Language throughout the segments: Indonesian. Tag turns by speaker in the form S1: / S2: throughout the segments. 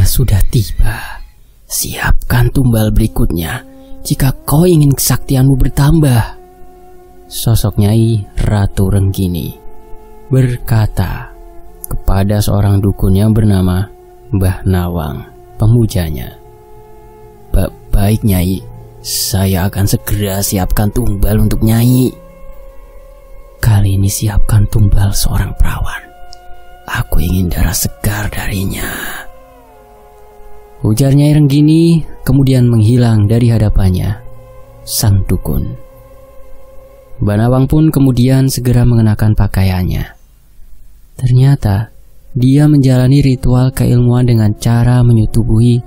S1: sudah tiba. Siapkan tumbal berikutnya jika kau ingin kesaktianmu bertambah. Sosok Nyai Ratu Renggini berkata kepada seorang dukun yang bernama Mbah Nawang, pemujanya. Baik Nyai, saya akan segera siapkan tumbal untuk Nyai. Kali ini siapkan tumbal seorang perawan. Aku ingin darah segar darinya. Ujar Nyai Renggini, kemudian menghilang dari hadapannya sang dukun. Mbah Nawang pun kemudian segera mengenakan pakaiannya. Ternyata dia menjalani ritual keilmuan dengan cara menyetubuhi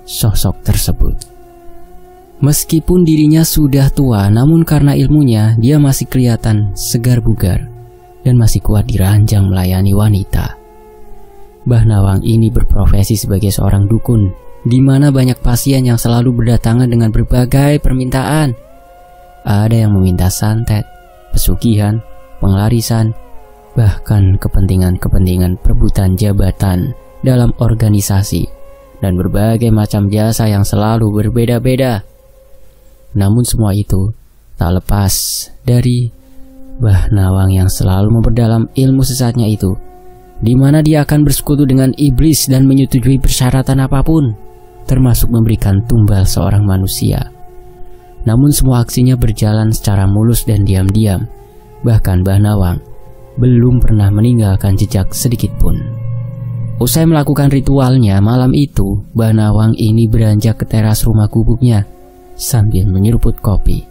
S1: sosok tersebut. Meskipun dirinya sudah tua, namun karena ilmunya dia masih kelihatan segar bugar dan masih kuat diranjang melayani wanita. Mbah Nawang ini berprofesi sebagai seorang dukun, di mana banyak pasien yang selalu berdatangan dengan berbagai permintaan. Ada yang meminta santet, pesugihan, penglarisan, bahkan kepentingan-kepentingan perebutan jabatan dalam organisasi, dan berbagai macam jasa yang selalu berbeda-beda. Namun semua itu tak lepas dari Mbah Nawang yang selalu memperdalam ilmu sesatnya itu, di mana dia akan bersekutu dengan iblis dan menyetujui persyaratan apapun, termasuk memberikan tumbal seorang manusia. Namun semua aksinya berjalan secara mulus dan diam-diam. Bahkan Mbah Nawang belum pernah meninggalkan jejak sedikit pun. Usai melakukan ritualnya malam itu, Mbah Nawang ini beranjak ke teras rumah gubuknya sambil menyeruput kopi.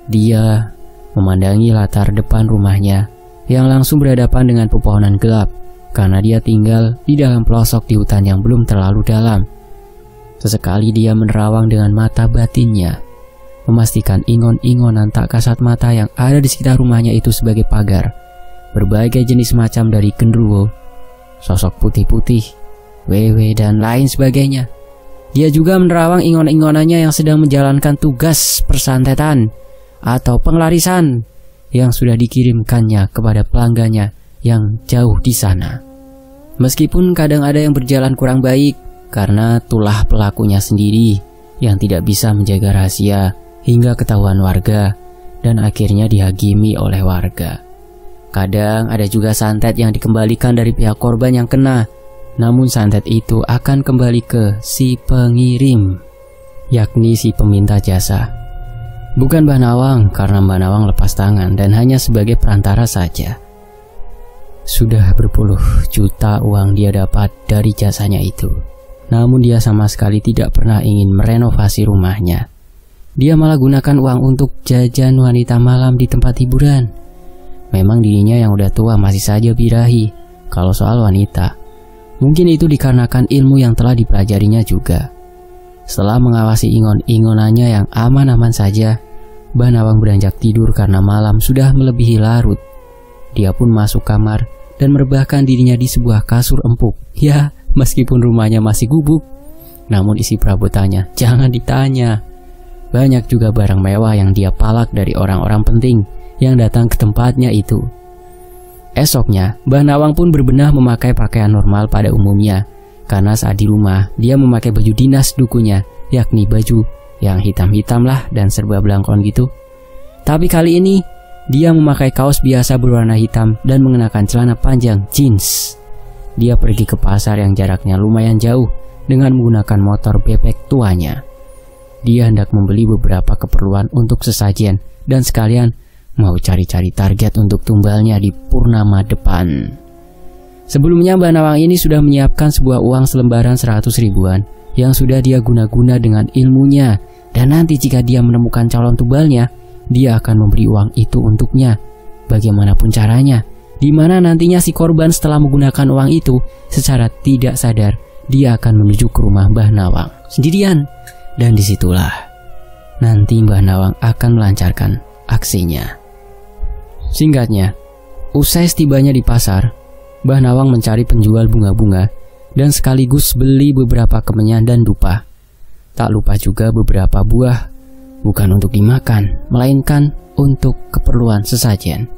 S1: Dia memandangi latar depan rumahnya yang langsung berhadapan dengan pepohonan gelap, karena dia tinggal di dalam pelosok di hutan yang belum terlalu dalam. Sesekali dia menerawang dengan mata batinnya, memastikan ingon-ingonan tak kasat mata yang ada di sekitar rumahnya itu sebagai pagar. Berbagai jenis macam dari genderuwo, sosok putih-putih, wewe, dan lain sebagainya. Dia juga menerawang ingon-ingonannya yang sedang menjalankan tugas persantetan atau penglarisan yang sudah dikirimkannya kepada pelanggannya yang jauh di sana. Meskipun kadang ada yang berjalan kurang baik karena tulah pelakunya sendiri yang tidak bisa menjaga rahasia hingga ketahuan warga dan akhirnya dihakimi oleh warga. Kadang ada juga santet yang dikembalikan dari pihak korban yang kena, namun santet itu akan kembali ke si pengirim, yakni si peminta jasa. Bukan Mbah Nawang, karena Mbah Nawang lepas tangan dan hanya sebagai perantara saja. Sudah berpuluh juta uang dia dapat dari jasanya itu, namun dia sama sekali tidak pernah ingin merenovasi rumahnya. Dia malah gunakan uang untuk jajan wanita malam di tempat hiburan. Memang dirinya yang udah tua masih saja birahi kalau soal wanita. Mungkin itu dikarenakan ilmu yang telah dipelajarinya juga. Setelah mengawasi ingon-ingonannya yang aman-aman saja, Mbah Nawang beranjak tidur karena malam sudah melebihi larut. Dia pun masuk kamar dan merebahkan dirinya di sebuah kasur empuk. Ya, meskipun rumahnya masih gubuk, namun isi perabotannya jangan ditanya. Banyak juga barang mewah yang dia palak dari orang-orang penting yang datang ke tempatnya itu. Esoknya, Mbah Nawang pun berbenah memakai pakaian normal pada umumnya, karena saat di rumah dia memakai baju dinas dukunya, yakni baju yang hitam-hitam lah dan serba belangkon gitu. Tapi kali ini dia memakai kaos biasa berwarna hitam dan mengenakan celana panjang jeans. Dia pergi ke pasar yang jaraknya lumayan jauh dengan menggunakan motor bebek tuanya. Dia hendak membeli beberapa keperluan untuk sesajen dan sekalian mau cari-cari target untuk tumbalnya di purnama depan. Sebelumnya Mbah Nawang ini sudah menyiapkan sebuah uang selembaran 100 ribuan yang sudah dia guna-guna dengan ilmunya, dan nanti jika dia menemukan calon tumbalnya, dia akan memberi uang itu untuknya bagaimanapun caranya, di mana nantinya si korban setelah menggunakan uang itu secara tidak sadar dia akan menuju ke rumah Mbah Nawang sendirian, dan disitulah nanti Mbah Nawang akan melancarkan aksinya. Singkatnya, usai setibanya di pasar, Mbah Nawang mencari penjual bunga-bunga dan sekaligus beli beberapa kemenyan dan dupa. Tak lupa juga beberapa buah, bukan untuk dimakan, melainkan untuk keperluan sesajen,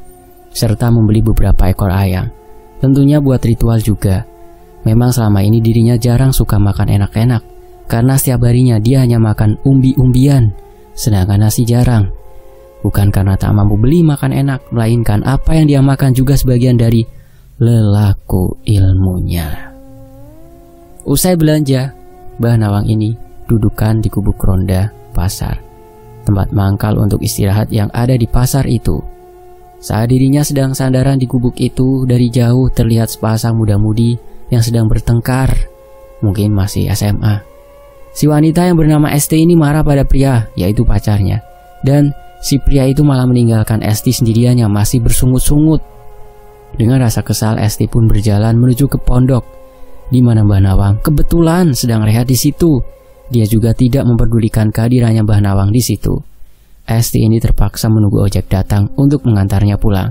S1: serta membeli beberapa ekor ayam, tentunya buat ritual juga. Memang selama ini dirinya jarang suka makan enak-enak, karena setiap harinya dia hanya makan umbi-umbian, sedangkan nasi jarang. Bukan karena tak mampu beli makan enak, melainkan apa yang dia makan juga sebagian dari lelaku ilmunya. Usai belanja, Mbah Nawang ini dudukan di gubuk ronda pasar, tempat mangkal untuk istirahat yang ada di pasar itu. Saat dirinya sedang sandaran di gubuk itu, dari jauh terlihat sepasang muda-mudi yang sedang bertengkar, mungkin masih SMA. Si wanita yang bernama Esti ini marah pada pria, yaitu pacarnya, dan si pria itu malah meninggalkan Esti sendirian yang masih bersungut-sungut. Dengan rasa kesal, Esti pun berjalan menuju ke pondok, di mana Mbah Nawang kebetulan sedang rehat di situ. Dia juga tidak memperdulikan kehadirannya Mbah Nawang di situ. Esti ini terpaksa menunggu ojek datang untuk mengantarnya pulang.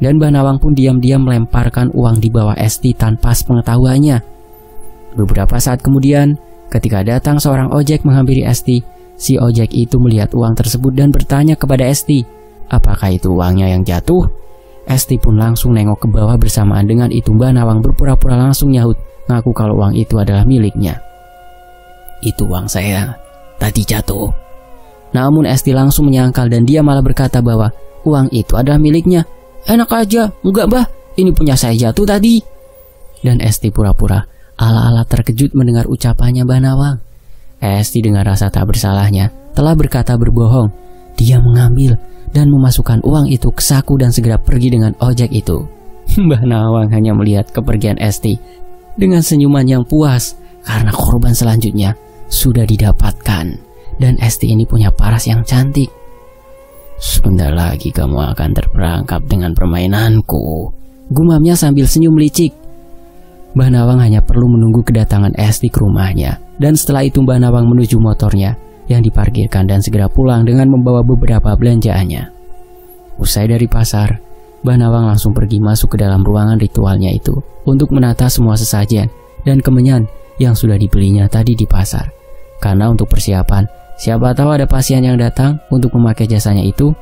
S1: Dan Mbah Nawang pun diam-diam melemparkan uang di bawah Esti tanpa sepengetahuannya. Beberapa saat kemudian, ketika datang seorang ojek menghampiri Esti, si ojek itu melihat uang tersebut dan bertanya kepada Esti, apakah itu uangnya yang jatuh? Esti pun langsung nengok ke bawah. Bersamaan dengan itu Mbah Nawang berpura-pura langsung nyahut, ngaku kalau uang itu adalah miliknya. Itu uang saya, tadi jatuh. Namun Esti langsung menyangkal dan dia malah berkata bahwa uang itu adalah miliknya. Enak aja, enggak Mbah, ini punya saya jatuh tadi. Dan Esti pura-pura ala-ala terkejut mendengar ucapannya Mbah Nawang. Esti dengan rasa tak bersalahnya telah berkata berbohong. Dia mengambil dan memasukkan uang itu ke saku dan segera pergi dengan ojek itu. Mbah Nawang hanya melihat kepergian Esti dengan senyuman yang puas karena korban selanjutnya sudah didapatkan dan Esti ini punya paras yang cantik. Sebentar lagi kamu akan terperangkap dengan permainanku, gumamnya sambil senyum licik. Mbah Nawang hanya perlu menunggu kedatangan Esti ke rumahnya, dan setelah itu Mbah Nawang menuju motornya yang diparkirkan dan segera pulang dengan membawa beberapa belanjaannya. Usai dari pasar, Mbah Nawang langsung pergi masuk ke dalam ruangan ritualnya itu untuk menata semua sesajen dan kemenyan yang sudah dibelinya tadi di pasar. Karena untuk persiapan, siapa tahu ada pasien yang datang untuk memakai jasanya itu.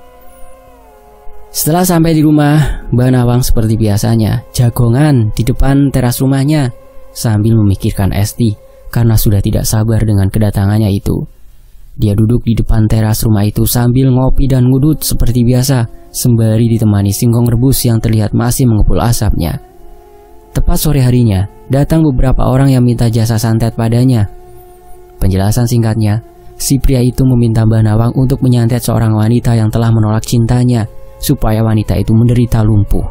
S1: Setelah sampai di rumah, Mbah Nawang seperti biasanya jagongan di depan teras rumahnya sambil memikirkan Esti karena sudah tidak sabar dengan kedatangannya itu. Dia duduk di depan teras rumah itu sambil ngopi dan ngudut seperti biasa, sembari ditemani singkong rebus yang terlihat masih mengepul asapnya. Tepat sore harinya, datang beberapa orang yang minta jasa santet padanya. Penjelasan singkatnya, si pria itu meminta Mbah Nawang untuk menyantet seorang wanita yang telah menolak cintanya, supaya wanita itu menderita lumpuh.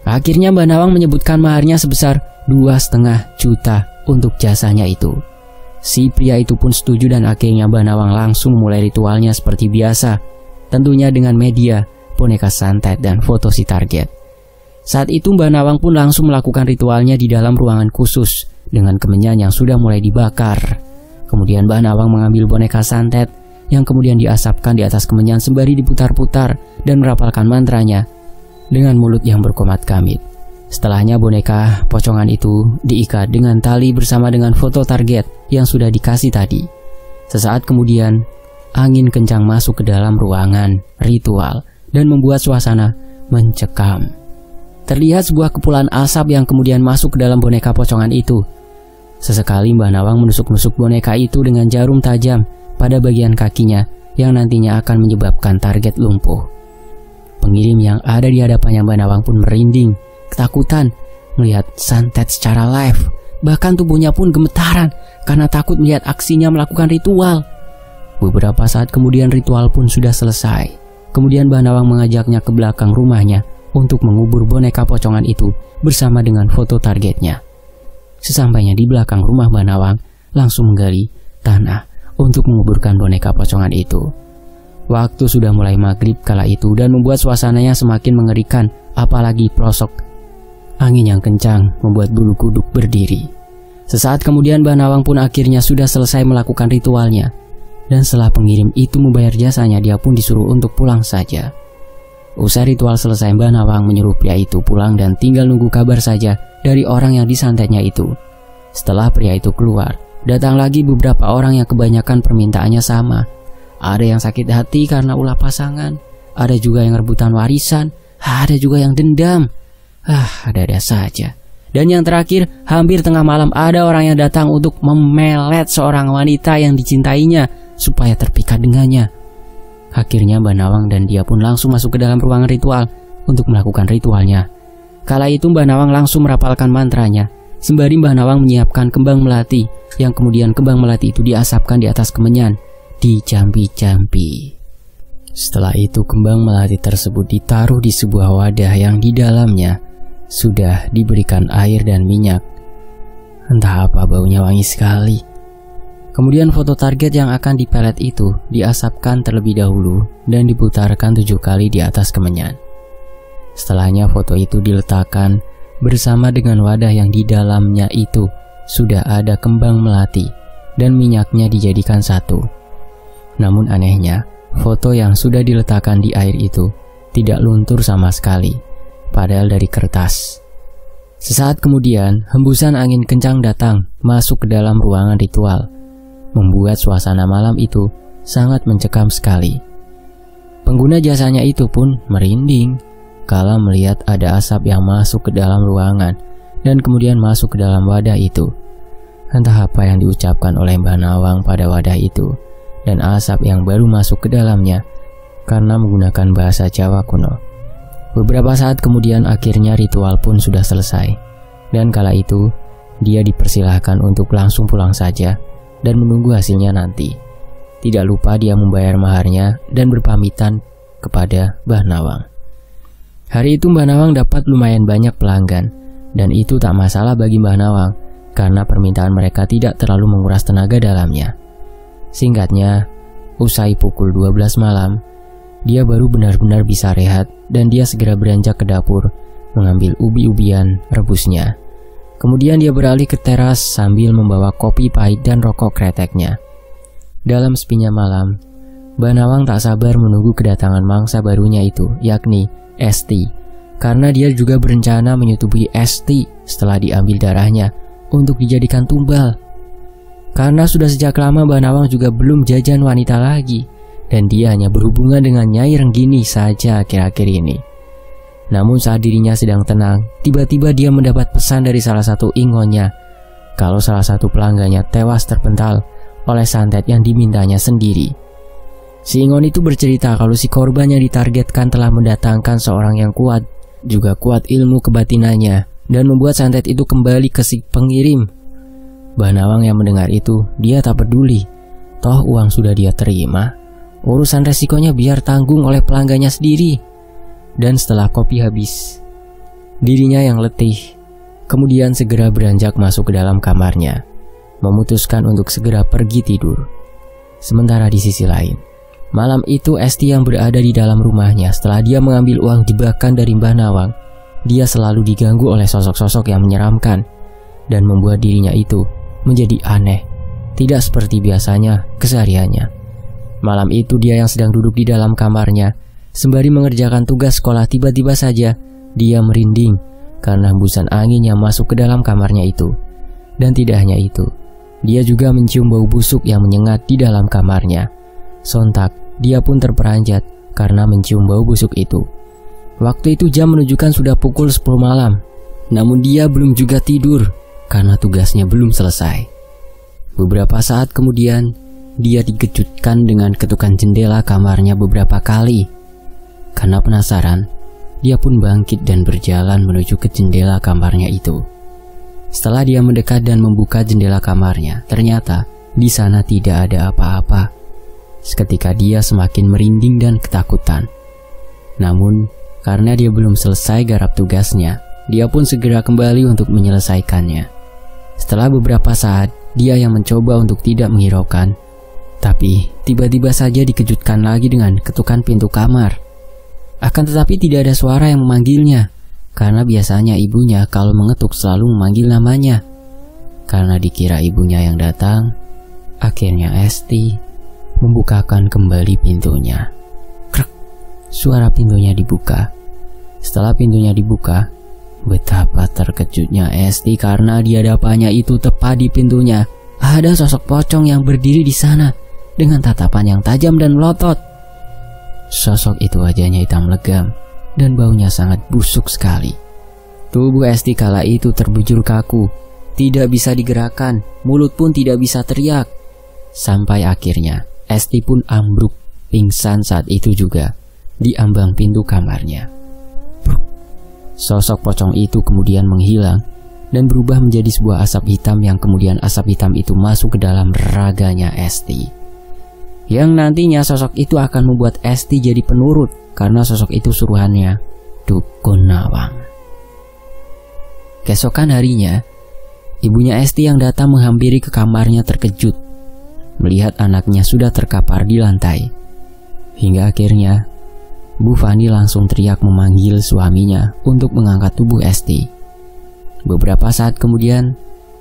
S1: Akhirnya Mbah Nawang menyebutkan maharnya sebesar 2,5 juta untuk jasanya itu. Si pria itu pun setuju dan akhirnya Mbah Nawang langsung memulai ritualnya seperti biasa, tentunya dengan media, boneka santet dan foto si target. Saat itu Mbah Nawang pun langsung melakukan ritualnya di dalam ruangan khusus dengan kemenyan yang sudah mulai dibakar. Kemudian Mbah Nawang mengambil boneka santet yang kemudian diasapkan di atas kemenyan sembari diputar-putar dan merapalkan mantranya dengan mulut yang berkomat kamit. Setelahnya boneka pocongan itu diikat dengan tali bersama dengan foto target yang sudah dikasih tadi. Sesaat kemudian, angin kencang masuk ke dalam ruangan ritual dan membuat suasana mencekam. Terlihat sebuah kepulan asap yang kemudian masuk ke dalam boneka pocongan itu. Sesekali Mbah Nawang menusuk-nusuk boneka itu dengan jarum tajam pada bagian kakinya yang nantinya akan menyebabkan target lumpuh. Pengirim yang ada di hadapannya Mbah Nawang pun merinding, ketakutan melihat santet secara live. Bahkan tubuhnya pun gemetaran karena takut melihat aksinya melakukan ritual. Beberapa saat kemudian ritual pun sudah selesai. Kemudian Mbah Nawang mengajaknya ke belakang rumahnya untuk mengubur boneka pocongan itu bersama dengan foto targetnya. Sesampainya di belakang rumah Mbah Nawang, langsung menggali tanah untuk menguburkan boneka pocongan itu. Waktu sudah mulai maghrib kala itu dan membuat suasananya semakin mengerikan, apalagi pelosok angin yang kencang membuat bulu kuduk berdiri. Sesaat kemudian Mbah Nawang pun akhirnya sudah selesai melakukan ritualnya, dan setelah pengirim itu membayar jasanya, dia pun disuruh untuk pulang saja. Usai ritual selesai, Mbah Nawang menyuruh pria itu pulang dan tinggal nunggu kabar saja dari orang yang disantetnya itu. Setelah pria itu keluar, datang lagi beberapa orang yang kebanyakan permintaannya sama. Ada yang sakit hati karena ulah pasangan, ada juga yang rebutan warisan, ada juga yang dendam. Ada-ada saja. Dan yang terakhir, hampir tengah malam ada orang yang datang untuk memelet seorang wanita yang dicintainya supaya terpikat dengannya. Akhirnya Mbah Nawang dan dia pun langsung masuk ke dalam ruangan ritual untuk melakukan ritualnya. Kala itu Mbah Nawang langsung merapalkan mantranya, sembari Mbah Nawang menyiapkan kembang melati, yang kemudian kembang melati itu diasapkan di atas kemenyan, dicampi-campi. Setelah itu kembang melati tersebut ditaruh di sebuah wadah yang di dalamnya sudah diberikan air dan minyak. Entah apa, baunya wangi sekali. Kemudian foto target yang akan dipelet itu diasapkan terlebih dahulu dan diputarkan 7 kali di atas kemenyan. Setelahnya foto itu diletakkan bersama dengan wadah yang di dalamnya itu sudah ada kembang melati dan minyaknya dijadikan satu. Namun anehnya, foto yang sudah diletakkan di air itu tidak luntur sama sekali, padahal dari kertas. Sesaat kemudian, hembusan angin kencang datang masuk ke dalam ruangan ritual, membuat suasana malam itu sangat mencekam sekali. Pengguna jasanya itu pun merinding kala melihat ada asap yang masuk ke dalam ruangan dan kemudian masuk ke dalam wadah itu. Entah apa yang diucapkan oleh Mbah Nawang pada wadah itu, dan asap yang baru masuk ke dalamnya karena menggunakan bahasa Jawa kuno. Beberapa saat kemudian akhirnya ritual pun sudah selesai, dan kala itu dia dipersilahkan untuk langsung pulang saja dan menunggu hasilnya nanti. Tidak lupa dia membayar maharnya dan berpamitan kepada Mbah Nawang. Hari itu Mbah Nawang dapat lumayan banyak pelanggan, dan itu tak masalah bagi Mbah Nawang karena permintaan mereka tidak terlalu menguras tenaga dalamnya. Singkatnya, usai pukul 12 malam, dia baru benar-benar bisa rehat dan dia segera beranjak ke dapur mengambil ubi-ubian rebusnya. Kemudian dia beralih ke teras sambil membawa kopi pahit dan rokok kreteknya. Dalam sepinya malam, Mbah Nawang tak sabar menunggu kedatangan mangsa barunya itu, yakni Esti, karena dia juga berencana menyetubuhi Esti setelah diambil darahnya untuk dijadikan tumbal. Karena sudah sejak lama Mbah Nawang juga belum jajan wanita lagi, dan dia hanya berhubungan dengan Nyai Renggini saja akhir-akhir ini. Namun saat dirinya sedang tenang, tiba-tiba dia mendapat pesan dari salah satu ingonnya kalau salah satu pelanggannya tewas terpental oleh santet yang dimintanya sendiri. Si ingon itu bercerita kalau si korban yang ditargetkan telah mendatangkan seorang yang kuat, juga kuat ilmu kebatinannya, dan membuat santet itu kembali ke si pengirim. Mbah Nawang yang mendengar itu, dia tak peduli. Toh uang sudah dia terima, urusan resikonya biar tanggung oleh pelanggannya sendiri. Dan setelah kopi habis, dirinya yang letih kemudian segera beranjak masuk ke dalam kamarnya, memutuskan untuk segera pergi tidur. Sementara di sisi lain, malam itu Esti yang berada di dalam rumahnya setelah dia mengambil uang jebakan dari Mbah Nawang, dia selalu diganggu oleh sosok-sosok yang menyeramkan dan membuat dirinya itu menjadi aneh, tidak seperti biasanya kesehariannya. Malam itu dia yang sedang duduk di dalam kamarnya sembari mengerjakan tugas sekolah, tiba-tiba saja dia merinding karena hembusan angin yang masuk ke dalam kamarnya itu. Dan tidak hanya itu, dia juga mencium bau busuk yang menyengat di dalam kamarnya. Sontak dia pun terperanjat karena mencium bau busuk itu. Waktu itu jam menunjukkan sudah pukul 10 malam, namun dia belum juga tidur karena tugasnya belum selesai. Beberapa saat kemudian, dia dikejutkan dengan ketukan jendela kamarnya beberapa kali. Karena penasaran, dia pun bangkit dan berjalan menuju ke jendela kamarnya itu. Setelah dia mendekat dan membuka jendela kamarnya, ternyata di sana tidak ada apa-apa. Seketika dia semakin merinding dan ketakutan. Namun, karena dia belum selesai garap tugasnya, dia pun segera kembali untuk menyelesaikannya. Setelah beberapa saat, dia yang mencoba untuk tidak menghiraukan, tapi tiba-tiba saja dikejutkan lagi dengan ketukan pintu kamar. Akan tetapi tidak ada suara yang memanggilnya, karena biasanya ibunya kalau mengetuk selalu memanggil namanya. Karena dikira ibunya yang datang, akhirnya Esti membukakan kembali pintunya. Krek, suara pintunya dibuka. Setelah pintunya dibuka, betapa terkejutnya Esti karena di hadapannya itu tepat di pintunya ada sosok pocong yang berdiri di sana dengan tatapan yang tajam dan melotot. Sosok itu wajahnya hitam legam dan baunya sangat busuk sekali. Tubuh Esti kala itu terbujur kaku, tidak bisa digerakkan, mulut pun tidak bisa teriak. Sampai akhirnya Esti pun ambruk pingsan saat itu juga di ambang pintu kamarnya. Sosok pocong itu kemudian menghilang dan berubah menjadi sebuah asap hitam yang kemudian asap hitam itu masuk ke dalam raganya Esti. Yang nantinya sosok itu akan membuat Esti jadi penurut karena sosok itu suruhannya Dukun Nawang. Keesokan harinya, ibunya Esti yang datang menghampiri ke kamarnya terkejut melihat anaknya sudah terkapar di lantai. Hingga akhirnya Bu Fani langsung teriak memanggil suaminya untuk mengangkat tubuh Esti. Beberapa saat kemudian,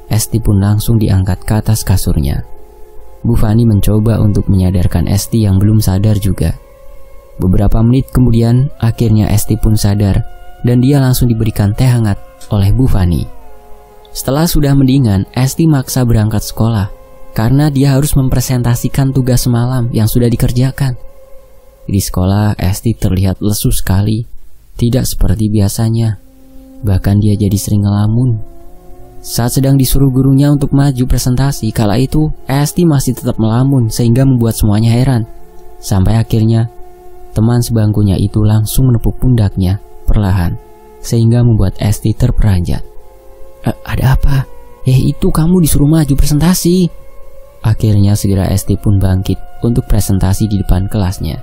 S1: Esti pun langsung diangkat ke atas kasurnya. Bu Fani mencoba untuk menyadarkan Esti yang belum sadar juga. Beberapa menit kemudian, akhirnya Esti pun sadar dan dia langsung diberikan teh hangat oleh Bu Fani. Setelah sudah mendingan, Esti maksa berangkat sekolah karena dia harus mempresentasikan tugas semalam yang sudah dikerjakan. Di sekolah, Esti terlihat lesu sekali, tidak seperti biasanya. Bahkan dia jadi sering ngelamun. Saat sedang disuruh gurunya untuk maju presentasi, kala itu Esti masih tetap melamun sehingga membuat semuanya heran. Sampai akhirnya teman sebangkunya itu langsung menepuk pundaknya perlahan sehingga membuat Esti terperanjat. Ada apa? Itu kamu disuruh maju presentasi. Akhirnya segera Esti pun bangkit untuk presentasi di depan kelasnya.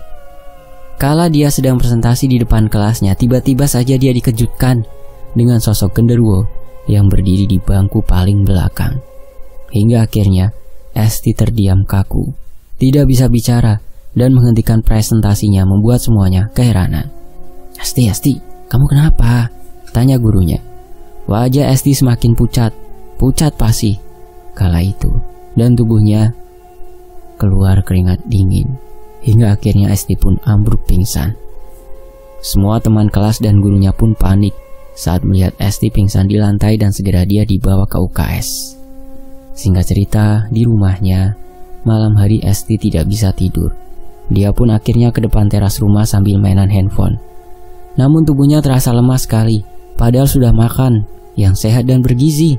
S1: Kala dia sedang presentasi di depan kelasnya, tiba-tiba saja dia dikejutkan dengan sosok genderuwo yang berdiri di bangku paling belakang. Hingga akhirnya Esti terdiam kaku, tidak bisa bicara dan menghentikan presentasinya membuat semuanya keheranan. Esti, kamu kenapa? Tanya gurunya. Wajah Esti semakin pucat pasi kala itu dan tubuhnya keluar keringat dingin. Hingga akhirnya Esti pun ambruk pingsan. Semua teman kelas dan gurunya pun panik saat melihat Esti pingsan di lantai dan segera dia dibawa ke UKS. Singkat cerita, di rumahnya, malam hari Esti tidak bisa tidur. Dia pun akhirnya ke depan teras rumah sambil mainan handphone. Namun tubuhnya terasa lemah sekali, padahal sudah makan yang sehat dan bergizi.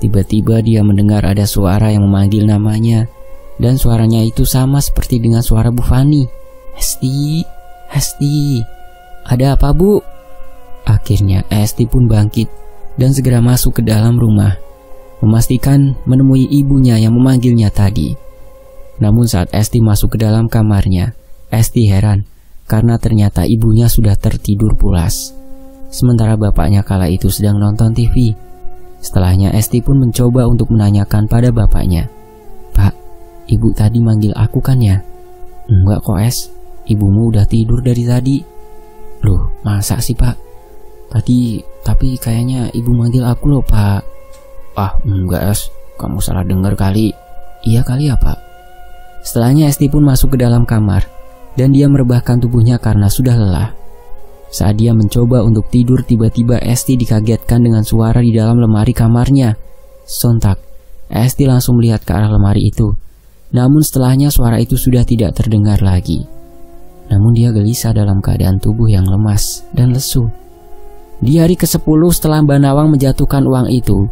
S1: Tiba-tiba dia mendengar ada suara yang memanggil namanya. Dan suaranya itu sama seperti dengan suara Bu Fani. Esti, ada apa Bu? Akhirnya Esti pun bangkit dan segera masuk ke dalam rumah, memastikan menemui ibunya yang memanggilnya tadi. Namun saat Esti masuk ke dalam kamarnya, Esti heran karena ternyata ibunya sudah tertidur pulas. Sementara bapaknya kala itu sedang nonton TV. Setelahnya Esti pun mencoba untuk menanyakan pada bapaknya. Ibu tadi manggil aku kan ya? Enggak kok Es, ibumu udah tidur dari tadi. Loh, masa sih Pak? Tapi kayaknya ibu manggil aku loh Pak. Enggak Es, kamu salah dengar kali. Iya kali ya Pak. Setelahnya Esti pun masuk ke dalam kamar dan dia merebahkan tubuhnya karena sudah lelah. Saat dia mencoba untuk tidur, tiba-tiba Esti dikagetkan dengan suara di dalam lemari kamarnya. Sontak, Esti langsung melihat ke arah lemari itu. Namun setelahnya suara itu sudah tidak terdengar lagi. Namun dia gelisah dalam keadaan tubuh yang lemas dan lesu. Di hari ke-10 setelah Mbak Nawang menjatuhkan uang itu,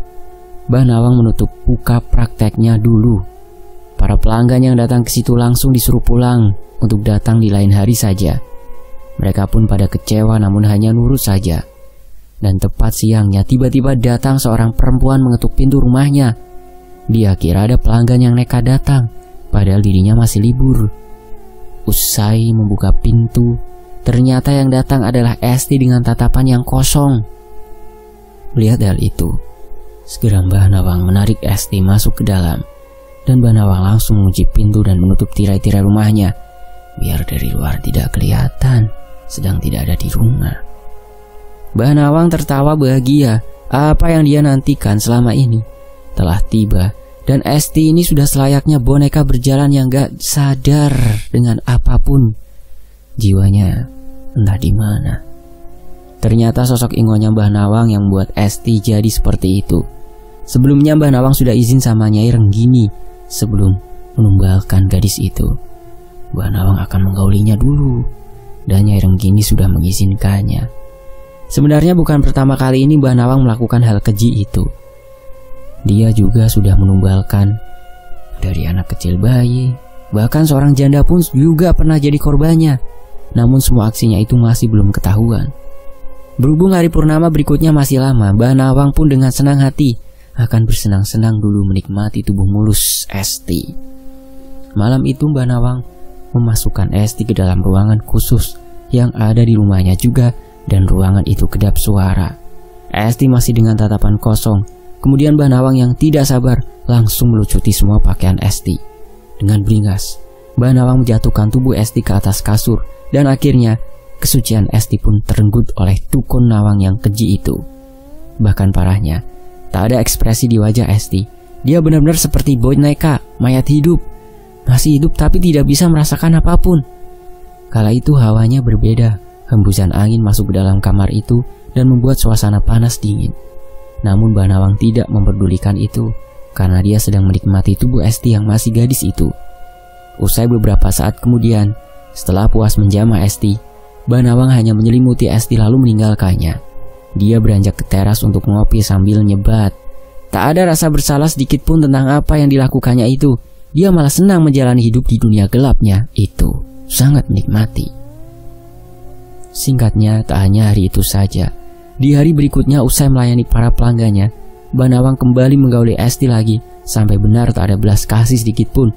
S1: Mbak Nawang menutup buka prakteknya dulu. Para pelanggan yang datang ke situ langsung disuruh pulang untuk datang di lain hari saja. Mereka pun pada kecewa namun hanya nurut saja. Dan tepat siangnya tiba-tiba datang seorang perempuan mengetuk pintu rumahnya. Dia kira ada pelanggan yang nekat datang, padahal dirinya masih libur. Usai membuka pintu, ternyata yang datang adalah Esti dengan tatapan yang kosong. Melihat hal itu, segera Mbah Nawang menarik Esti masuk ke dalam, dan Mbah Nawang langsung mengunci pintu dan menutup tirai-tirai rumahnya, biar dari luar tidak kelihatan sedang tidak ada di rumah. Mbah Nawang tertawa bahagia. Apa yang dia nantikan selama ini telah tiba. Dan Esti ini sudah selayaknya boneka berjalan yang gak sadar dengan apapun. Jiwanya entah di mana. Ternyata sosok ingonya Mbah Nawang yang membuat Esti jadi seperti itu. Sebelumnya Mbah Nawang sudah izin sama Nyai Renggini sebelum menumbalkan gadis itu. Mbah Nawang akan menggaulinya dulu, dan Nyai Renggini sudah mengizinkannya. Sebenarnya bukan pertama kali ini Mbah Nawang melakukan hal keji itu. Dia juga sudah menumbalkan dari anak kecil bayi, bahkan seorang janda pun juga pernah jadi korbannya. Namun semua aksinya itu masih belum ketahuan. Berhubung hari purnama berikutnya masih lama, Mbah Nawang pun dengan senang hati akan bersenang-senang dulu menikmati tubuh mulus Esti. Malam itu Mbah Nawang memasukkan Esti ke dalam ruangan khusus yang ada di rumahnya juga, dan ruangan itu kedap suara. Esti masih dengan tatapan kosong. Kemudian Mbah Nawang yang tidak sabar langsung melucuti semua pakaian Esti. Dengan beringas, Mbah Nawang menjatuhkan tubuh Esti ke atas kasur, dan akhirnya kesucian Esti pun terenggut oleh dukun Nawang yang keji itu. Bahkan parahnya, tak ada ekspresi di wajah Esti. Dia benar-benar seperti boneka, mayat hidup. Masih hidup tapi tidak bisa merasakan apapun. Kala itu hawanya berbeda. Hembusan angin masuk ke dalam kamar itu dan membuat suasana panas dingin. Namun Mbah Nawang tidak memperdulikan itu, karena dia sedang menikmati tubuh Esti yang masih gadis itu. Usai beberapa saat kemudian, setelah puas menjamah Esti, Mbah Nawang hanya menyelimuti Esti lalu meninggalkannya. Dia beranjak ke teras untuk ngopi sambil nyebat. Tak ada rasa bersalah sedikit pun tentang apa yang dilakukannya itu. Dia malah senang menjalani hidup di dunia gelapnya itu. Sangat menikmati. Singkatnya, tak hanya hari itu saja. Di hari berikutnya usai melayani para pelanggannya, Mbah Nawang kembali menggauli Esti lagi sampai benar tak ada belas kasih sedikit pun.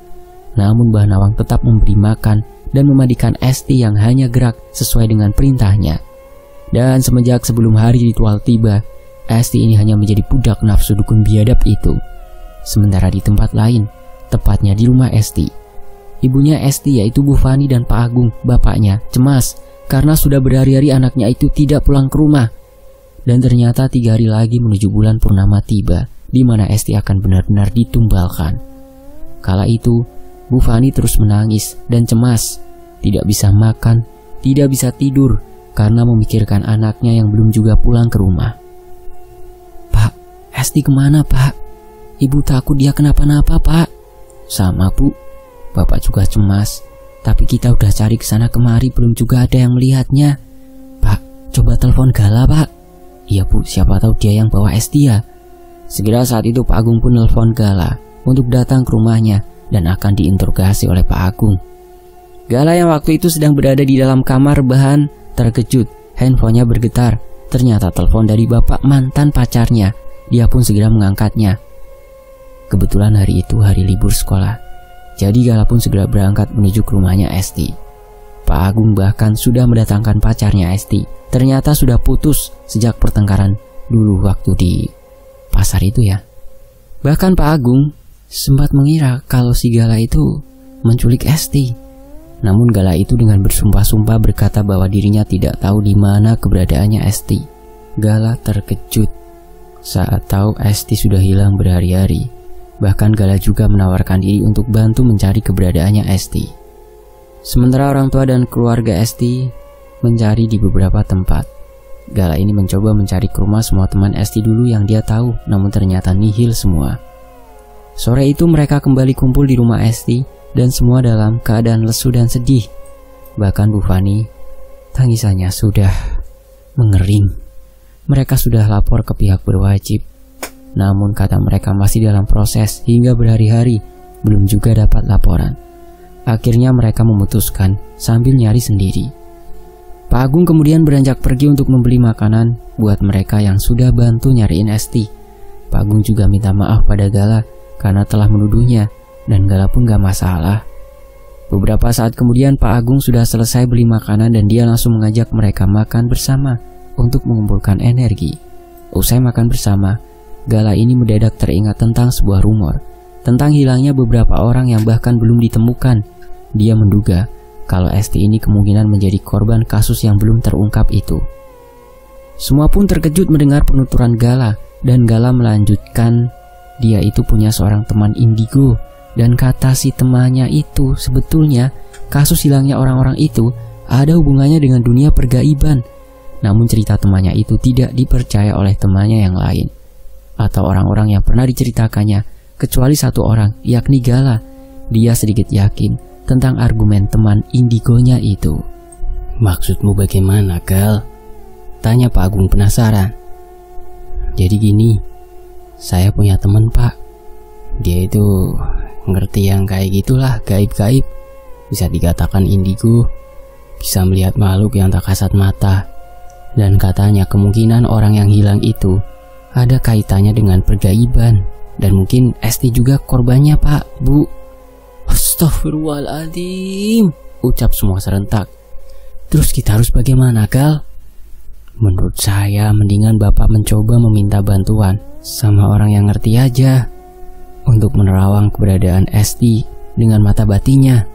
S1: Namun Mbah Nawang tetap memberi makan dan memandikan Esti yang hanya gerak sesuai dengan perintahnya. Dan semenjak sebelum hari ritual tiba, Esti ini hanya menjadi budak nafsu dukun biadab itu. Sementara di tempat lain, tepatnya di rumah Esti, ibunya Esti yaitu Bu Fani dan Pak Agung, bapaknya, cemas karena sudah berhari-hari anaknya itu tidak pulang ke rumah. Dan ternyata 3 hari lagi menuju bulan purnama tiba, di mana Esti akan benar-benar ditumbalkan. Kala itu, Bu Fani terus menangis dan cemas. Tidak bisa makan, tidak bisa tidur, karena memikirkan anaknya yang belum juga pulang ke rumah. "Pak, Esti kemana, Pak? Ibu takut dia kenapa-napa, Pak." "Sama, Bu. Bapak juga cemas. Tapi kita udah cari kesana kemari belum juga ada yang melihatnya. Pak, coba telepon Gala, Pak." "Iya, Bu, siapa tahu dia yang bawa Esti ya." Segera saat itu Pak Agung pun nelpon Gala untuk datang ke rumahnya dan akan diinterogasi oleh Pak Agung. Gala yang waktu itu sedang berada di dalam kamar rebahan terkejut. Handphonenya bergetar. Ternyata telepon dari bapak mantan pacarnya. Dia pun segera mengangkatnya. Kebetulan hari itu hari libur sekolah. Jadi Gala pun segera berangkat menuju ke rumahnya Esti. Pak Agung bahkan sudah mendatangkan pacarnya Esti. Ternyata sudah putus sejak pertengkaran dulu waktu di pasar itu ya. Bahkan Pak Agung sempat mengira kalau si Gala itu menculik Esti. Namun Gala itu dengan bersumpah-sumpah berkata bahwa dirinya tidak tahu di mana keberadaannya Esti. Gala terkejut saat tahu Esti sudah hilang berhari-hari. Bahkan Gala juga menawarkan diri untuk bantu mencari keberadaannya Esti. Sementara orang tua dan keluarga Esti mencari di beberapa tempat. Gala ini mencoba mencari ke rumah semua teman Esti dulu yang dia tahu, namun ternyata nihil semua. Sore itu mereka kembali kumpul di rumah Esti dan semua dalam keadaan lesu dan sedih. Bahkan Bu Fani, tangisannya sudah mengering. Mereka sudah lapor ke pihak berwajib. Namun kata mereka masih dalam proses hingga berhari-hari belum juga dapat laporan. Akhirnya mereka memutuskan sambil nyari sendiri. Pak Agung kemudian beranjak pergi untuk membeli makanan buat mereka yang sudah bantu nyariin Esti. Pak Agung juga minta maaf pada Gala karena telah menuduhnya, dan Gala pun gak masalah. Beberapa saat kemudian Pak Agung sudah selesai beli makanan dan dia langsung mengajak mereka makan bersama untuk mengumpulkan energi. Usai makan bersama, Gala ini mendadak teringat tentang sebuah rumor tentang hilangnya beberapa orang yang bahkan belum ditemukan. Dia menduga kalau Esti ini kemungkinan menjadi korban kasus yang belum terungkap itu. Semua pun terkejut mendengar penuturan Gala, dan Gala melanjutkan dia itu punya seorang teman indigo, dan kata si temannya itu sebetulnya kasus hilangnya orang-orang itu ada hubungannya dengan dunia pergaiban. Namun cerita temannya itu tidak dipercaya oleh temannya yang lain atau orang-orang yang pernah diceritakannya, kecuali satu orang, yakni Gala. Dia sedikit yakin tentang argumen teman indigonya itu.
S2: "Maksudmu bagaimana, Gal?"
S1: Tanya Pak Agung penasaran. Jadi gini, saya punya teman Pak. Dia itu ngerti yang kayak gitulah, gaib-gaib. Bisa dikatakan indigo. Bisa melihat makhluk yang tak kasat mata. Dan katanya kemungkinan orang yang hilang itu ada kaitannya dengan pergaiban. Dan mungkin Esti juga korbannya Pak, Bu. Astagfirullahaladzim, ucap semua serentak. Terus kita harus bagaimana, Gal? Menurut saya mendingan Bapak mencoba meminta bantuan sama orang yang ngerti aja untuk menerawang keberadaan Esti dengan mata batinnya.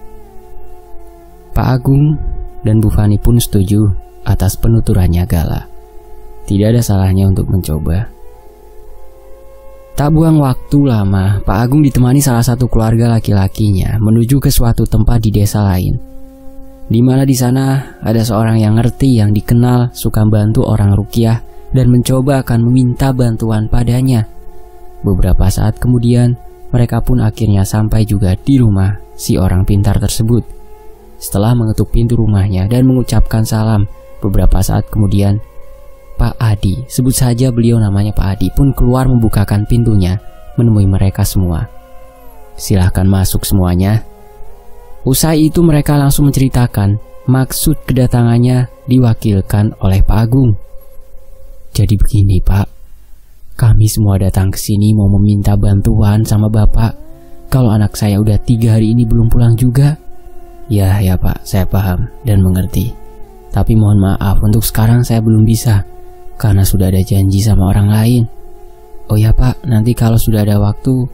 S1: Pak Agung dan Bu Fani pun setuju atas penuturannya Gala. Tidak ada salahnya untuk mencoba. Tak buang waktu lama, Pak Agung ditemani salah satu keluarga laki-lakinya menuju ke suatu tempat di desa lain. Di mana di sana ada seorang yang ngerti yang dikenal suka bantu orang ruqyah dan mencoba akan meminta bantuan padanya. Beberapa saat kemudian, mereka pun akhirnya sampai juga di rumah si orang pintar tersebut. Setelah mengetuk pintu rumahnya dan mengucapkan salam, beberapa saat kemudian, Pak Adi, sebut saja beliau namanya Pak Adi, pun keluar membukakan pintunya, menemui mereka semua. Silahkan masuk semuanya. Usai itu mereka langsung menceritakan maksud kedatangannya diwakilkan oleh Pak Agung. Jadi begini Pak, kami semua datang ke sini mau meminta bantuan sama Bapak. Kalau anak saya udah 3 hari ini belum pulang juga. Ya Pak, saya paham dan mengerti. Tapi mohon maaf untuk sekarang saya belum bisa, karena sudah ada janji sama orang lain. Oh ya Pak, nanti kalau sudah ada waktu,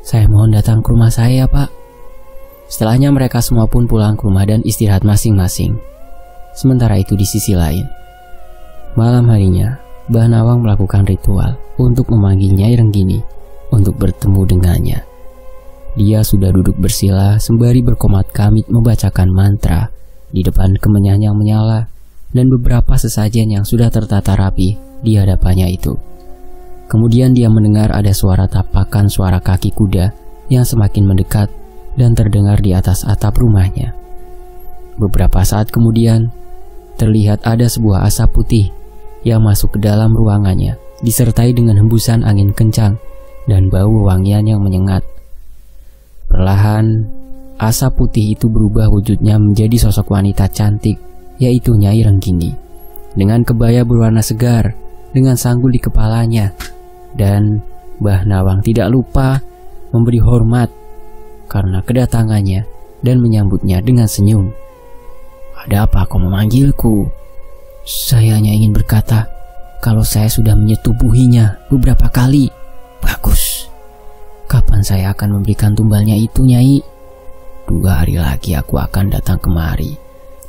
S1: saya mohon datang ke rumah saya Pak. Setelahnya mereka semua pun pulang ke rumah dan istirahat masing-masing. Sementara itu di sisi lain, malam harinya, Mbah Nawang melakukan ritual untuk memanggil Nyai Renggini untuk bertemu dengannya. Dia sudah duduk bersila sembari berkomat kamit membacakan mantra di depan kemenyan yang menyala dan beberapa sesajen yang sudah tertata rapi di hadapannya itu. Kemudian dia mendengar ada suara tapakan suara kaki kuda yang semakin mendekat dan terdengar di atas atap rumahnya. Beberapa saat kemudian, terlihat ada sebuah asap putih yang masuk ke dalam ruangannya, disertai dengan hembusan angin kencang dan bau wewangian yang menyengat. Perlahan, asap putih itu berubah wujudnya menjadi sosok wanita cantik, yaitu Nyai Renggini, dengan kebaya berwarna segar, dengan sanggul di kepalanya, dan Mbah Nawang tidak lupa memberi hormat karena kedatangannya dan menyambutnya dengan senyum. Ada apa kau memanggilku? Saya hanya ingin berkata kalau saya sudah menyetubuhinya beberapa kali. Bagus. Kapan saya akan memberikan tumbalnya itu, Nyai? 2 hari lagi aku akan datang kemari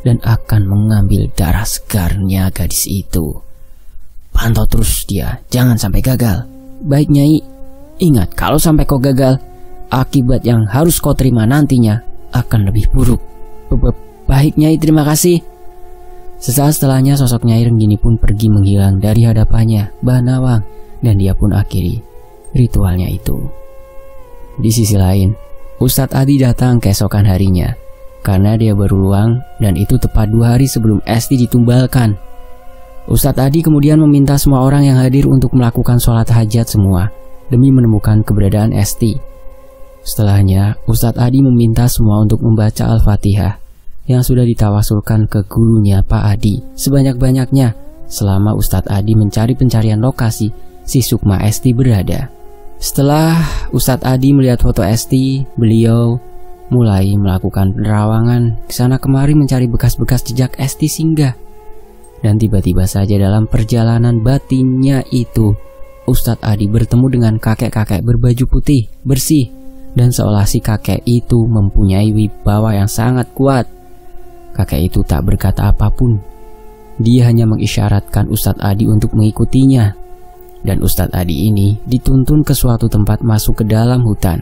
S1: dan akan mengambil darah segarnya gadis itu. Pantau terus dia, jangan sampai gagal. Baik Nyai. Ingat, kalau sampai kau gagal, akibat yang harus kau terima nantinya akan lebih buruk. Baik Nyai, terima kasih. Sesaat setelahnya sosok Nyai Renggini pun pergi menghilang dari hadapannya Mbah Nawang, dan dia pun akhiri ritualnya itu. Di sisi lain, Ustadz Adi datang keesokan harinya karena dia baru luang dan itu tepat 2 hari sebelum Esti ditumbalkan. Ustadz Adi kemudian meminta semua orang yang hadir untuk melakukan sholat hajat semua demi menemukan keberadaan Esti. Setelahnya, Ustadz Adi meminta semua untuk membaca Al-Fatihah yang sudah ditawasulkan ke gurunya Pak Adi sebanyak-banyaknya selama Ustadz Adi mencari pencarian lokasi si Sukma Esti berada. Setelah Ustadz Adi melihat foto Esti, beliau mulai melakukan penerawangan kesana kemari mencari bekas-bekas jejak Esti singgah. Dan tiba-tiba saja dalam perjalanan batinnya itu, Ustadz Adi bertemu dengan kakek-kakek berbaju putih, bersih, dan seolah si kakek itu mempunyai wibawa yang sangat kuat. Kakek itu tak berkata apapun. Dia hanya mengisyaratkan Ustadz Adi untuk mengikutinya. Dan Ustadz Adi ini dituntun ke suatu tempat masuk ke dalam hutan.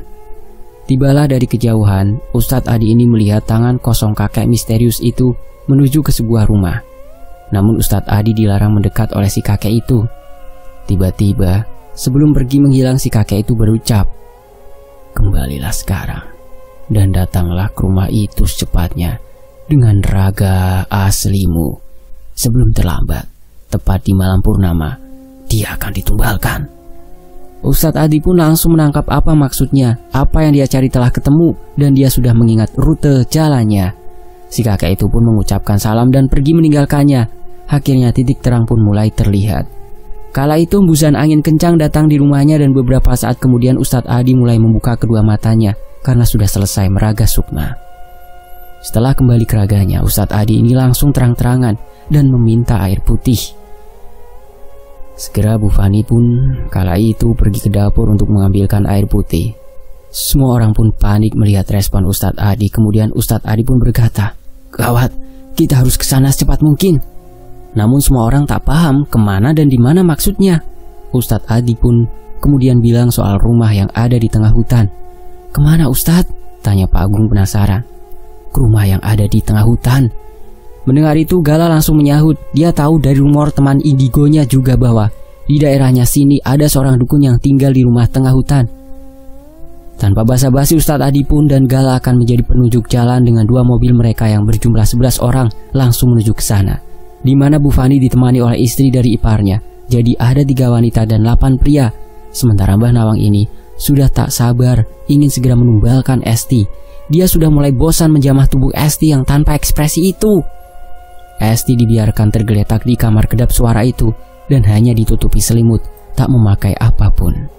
S1: Tibalah dari kejauhan, Ustadz Adi ini melihat tangan kosong kakek misterius itu menuju ke sebuah rumah. Namun Ustadz Adi dilarang mendekat oleh si kakek itu. Tiba-tiba, sebelum pergi menghilang si kakek itu berucap, "Kembalilah sekarang dan datanglah ke rumah itu secepatnya dengan raga aslimu sebelum terlambat. tepat di malam purnama, dia akan ditumbalkan. Ustadz Adi pun langsung menangkap apa maksudnya. Apa yang dia cari telah ketemu dan dia sudah mengingat rute jalannya. Si kakek itu pun mengucapkan salam dan pergi meninggalkannya. Akhirnya titik terang pun mulai terlihat. Kala itu hembusan angin kencang datang di rumahnya dan beberapa saat kemudian Ustadz Adi mulai membuka kedua matanya karena sudah selesai meraga sukma. Setelah kembali ke raganya, Ustadz Adi ini langsung terang-terangan dan meminta air putih. Segera Bu Fani pun kala itu pergi ke dapur untuk mengambilkan air putih. Semua orang pun panik melihat respon Ustadz Adi. Kemudian Ustadz Adi pun berkata, "Gawat, kita harus ke sana secepat mungkin." Namun semua orang tak paham kemana dan di mana maksudnya. Ustadz Adi pun kemudian bilang soal rumah yang ada di tengah hutan. "Kemana Ustadz?" tanya Pak Agung penasaran. "Ke rumah yang ada di tengah hutan." Mendengar itu Gala langsung menyahut. Dia tahu dari rumor teman indigonya juga bahwa di daerahnya sini ada seorang dukun yang tinggal di rumah tengah hutan. Tanpa basa-basi Ustadz Adi pun dan Gala akan menjadi penunjuk jalan dengan dua mobil mereka yang berjumlah 11 orang langsung menuju ke sana. Di mana Bu Fani ditemani oleh istri dari iparnya. Jadi ada 3 wanita dan 8 pria. Sementara Mbah Nawang ini sudah tak sabar ingin segera menumbalkan Esti. Dia sudah mulai bosan menjamah tubuh Esti yang tanpa ekspresi itu. Esti dibiarkan tergeletak di kamar kedap suara itu dan hanya ditutupi selimut, tak memakai apapun.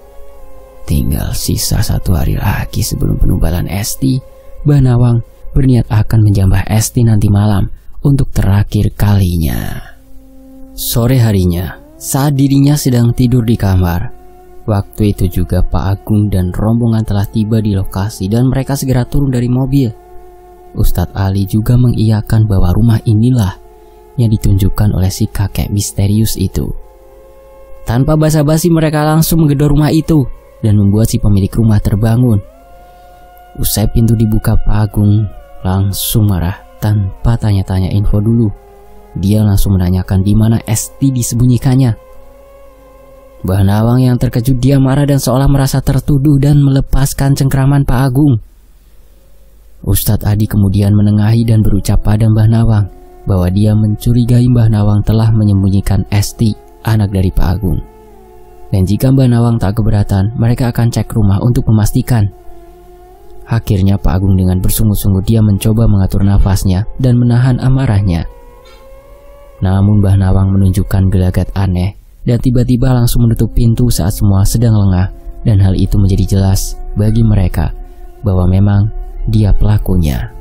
S1: Tinggal sisa 1 hari lagi sebelum penumbalan Esti. Mbah Nawang berniat akan menjambah Esti nanti malam untuk terakhir kalinya. Sore harinya, saat dirinya sedang tidur di kamar, waktu itu juga Pak Agung dan rombongan telah tiba di lokasi dan mereka segera turun dari mobil. Ustadz Ali juga mengiyakan bahwa rumah inilah yang ditunjukkan oleh si kakek misterius itu. Tanpa basa-basi mereka langsung menggedor rumah itu dan membuat si pemilik rumah terbangun. Usai pintu dibuka, Pak Agung langsung marah tanpa tanya-tanya info dulu. Dia langsung menanyakan di mana Esti disembunyikannya. Mbah Nawang yang terkejut dia marah dan seolah merasa tertuduh dan melepaskan cengkraman Pak Agung. Ustadz Adi kemudian menengahi dan berucap pada Mbah Nawang bahwa dia mencurigai Mbah Nawang telah menyembunyikan Esti, anak dari Pak Agung. Dan jika Mbah Nawang tak keberatan, mereka akan cek rumah untuk memastikan. Akhirnya Pak Agung dengan bersungguh-sungguh dia mencoba mengatur nafasnya dan menahan amarahnya. Namun Mbah Nawang menunjukkan gelagat aneh dan tiba-tiba langsung menutup pintu saat semua sedang lengah, dan hal itu menjadi jelas bagi mereka bahwa memang dia pelakunya.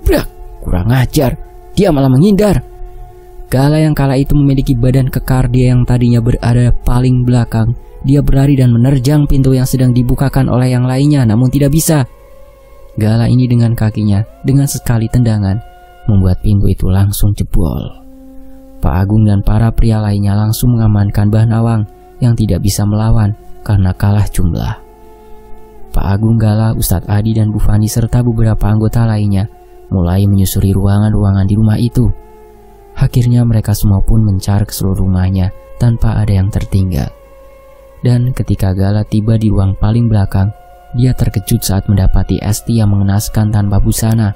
S1: Brak, kurang ajar, dia malah menghindar. Gala yang kala itu memiliki badan kekar dia yang tadinya berada paling belakang. Dia berlari dan menerjang pintu yang sedang dibukakan oleh yang lainnya, namun tidak bisa. Gala ini dengan kakinya, dengan sekali tendangan, membuat pintu itu langsung jebol. Pak Agung dan para pria lainnya langsung mengamankan Mbah Nawang yang tidak bisa melawan karena kalah jumlah. Pak Agung, Gala, Ustadz Adi dan Bu Fani serta beberapa anggota lainnya mulai menyusuri ruangan-ruangan di rumah itu. Akhirnya mereka semua pun mencari ke seluruh rumahnya tanpa ada yang tertinggal. Dan ketika Gala tiba di ruang paling belakang, dia terkejut saat mendapati Esti yang mengenaskan tanpa busana.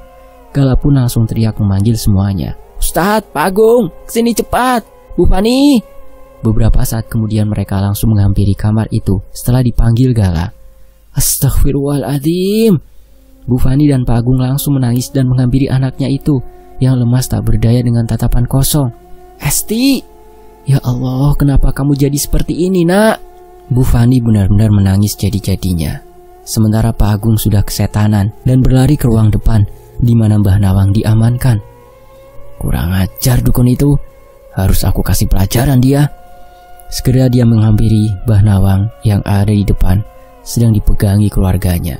S1: Gala pun langsung teriak memanggil semuanya. "Ustadz, Pak Agung, kesini cepat! Bu Fani!" Beberapa saat kemudian mereka langsung menghampiri kamar itu setelah dipanggil Gala. Astagfirullahaladzim. Bu Fani dan Pak Agung langsung menangis dan menghampiri anaknya itu yang lemas tak berdaya dengan tatapan kosong. "Esti, ya Allah, kenapa kamu jadi seperti ini, Nak?" Bu Fani benar-benar menangis jadi-jadinya. Sementara Pak Agung sudah kesetanan dan berlari ke ruang depan di mana Mbah Nawang diamankan. Kurang ajar dukun itu, harus aku kasih pelajaran dia. Segera dia menghampiri Mbah Nawang yang ada di depan sedang dipegangi keluarganya.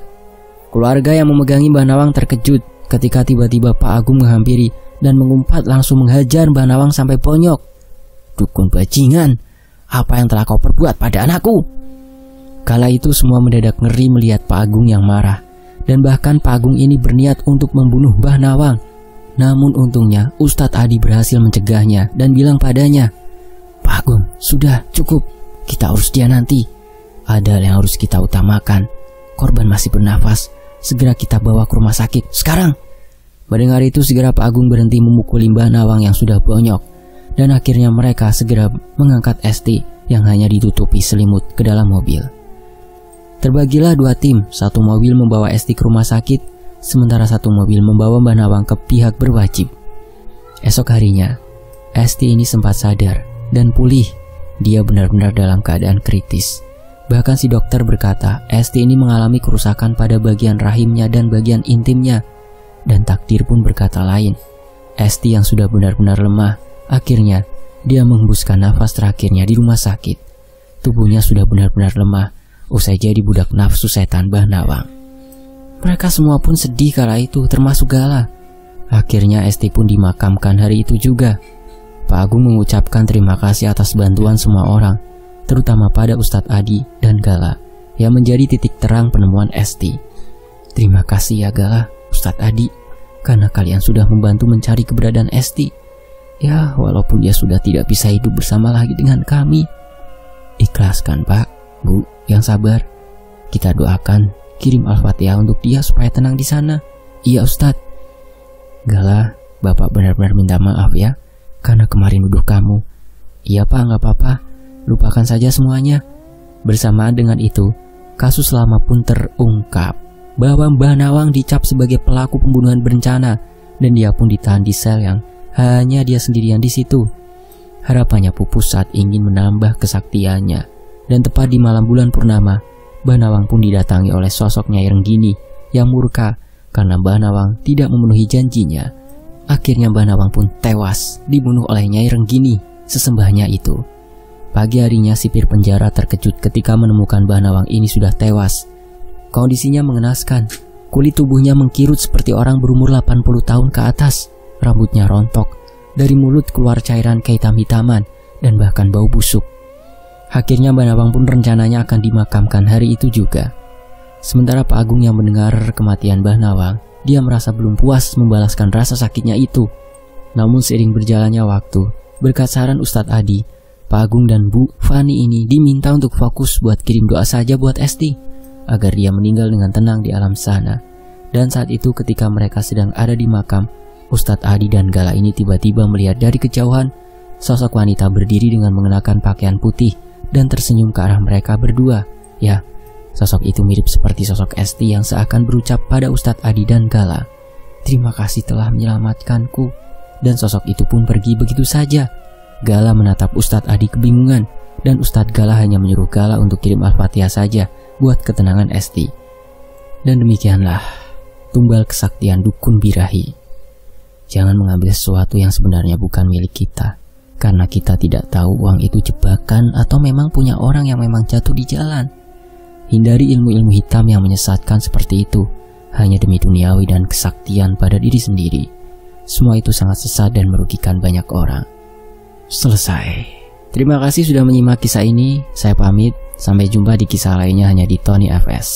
S1: Keluarga yang memegangi Mbah Nawang terkejut ketika tiba-tiba Pak Agung menghampiri dan mengumpat langsung menghajar Mbah Nawang sampai bonyok. "Dukun bajingan, apa yang telah kau perbuat pada anakku?" Kala itu semua mendadak ngeri melihat Pak Agung yang marah, dan bahkan Pak Agung ini berniat untuk membunuh Mbah Nawang. Namun untungnya Ustadz Adi berhasil mencegahnya dan bilang padanya, "Pak Agung, sudah cukup, kita urus dia nanti. Ada yang harus kita utamakan. Korban masih bernafas, segera kita bawa ke rumah sakit sekarang." Mendengar itu segera Pak Agung berhenti memukuli Mbah Nawang yang sudah bonyok dan akhirnya mereka segera mengangkat Esti yang hanya ditutupi selimut ke dalam mobil. Terbagilah dua tim, satu mobil membawa Esti ke rumah sakit, sementara satu mobil membawa Mbah Nawang ke pihak berwajib. Esok harinya, Esti ini sempat sadar dan pulih. Dia benar-benar dalam keadaan kritis. Bahkan si dokter berkata, Esti ini mengalami kerusakan pada bagian rahimnya dan bagian intimnya. Dan takdir pun berkata lain. Esti yang sudah benar-benar lemah, akhirnya dia menghembuskan nafas terakhirnya di rumah sakit. Tubuhnya sudah benar-benar lemah, usai jadi budak nafsu setan Mbah Nawang. Mereka semua pun sedih kala itu, termasuk Gala. Akhirnya Esti pun dimakamkan hari itu juga. Pak Agung mengucapkan terima kasih atas bantuan semua orang, terutama pada Ustadz Adi dan Gala, yang menjadi titik terang penemuan Esti. Terima kasih ya Gala, Ustadz Adi, karena kalian sudah membantu mencari keberadaan Esti. Ya, walaupun dia sudah tidak bisa hidup bersama lagi dengan kami. Ikhlaskan Pak, Bu, yang sabar. Kita doakan, kirim Al-Fatihah untuk dia supaya tenang di sana. Iya Ustadz. Gala, Bapak benar-benar minta maaf ya, karena kemarin nuduh kamu. Iya Pak, nggak apa-apa, lupakan saja semuanya. Bersamaan dengan itu, kasus lama pun terungkap bahwa Mbah Nawang dicap sebagai pelaku pembunuhan berencana, dan dia pun ditahan di sel yang hanya dia sendirian di situ. Harapannya pupus saat ingin menambah kesaktiannya, dan tepat di malam bulan purnama, Mbah Nawang pun didatangi oleh sosok Nyai Renggini yang murka karena Mbah Nawang tidak memenuhi janjinya. Akhirnya Mbah Nawang pun tewas dibunuh oleh Nyai Renggini sesembahnya itu. Pagi harinya sipir penjara terkejut ketika menemukan Mbah Nawang ini sudah tewas. Kondisinya mengenaskan. Kulit tubuhnya mengkirut seperti orang berumur 80 tahun ke atas. Rambutnya rontok. Dari mulut keluar cairan kehitam-hitaman dan bahkan bau busuk. Akhirnya Mbah Nawang pun rencananya akan dimakamkan hari itu juga. Sementara Pak Agung yang mendengar kematian Mbah Nawang, dia merasa belum puas membalaskan rasa sakitnya itu. Namun seiring berjalannya waktu, berkat saran Ustadz Adi, Pak Agung dan Bu Fani ini diminta untuk fokus buat kirim doa saja buat Esti, agar dia meninggal dengan tenang di alam sana. Dan saat itu ketika mereka sedang ada di makam, Ustadz Adi dan Gala ini tiba-tiba melihat dari kejauhan sosok wanita berdiri dengan mengenakan pakaian putih dan tersenyum ke arah mereka berdua. Ya, sosok itu mirip seperti sosok Esti yang seakan berucap pada Ustadz Adi dan Gala, "Terima kasih telah menyelamatkanku." Dan sosok itu pun pergi begitu saja. Gala menatap Ustadz Adi kebingungan, dan Ustadz Gala hanya menyuruh Gala untuk kirim Al-Fatihah saja buat ketenangan Esti. Dan demikianlah tumbal kesaktian dukun birahi. Jangan mengambil sesuatu yang sebenarnya bukan milik kita, karena kita tidak tahu uang itu jebakan atau memang punya orang yang memang jatuh di jalan. Hindari ilmu-ilmu hitam yang menyesatkan seperti itu, hanya demi duniawi dan kesaktian pada diri sendiri. Semua itu sangat sesat dan merugikan banyak orang. Selesai. Terima kasih sudah menyimak kisah ini. Saya pamit. Sampai jumpa di kisah lainnya hanya di Tony FS.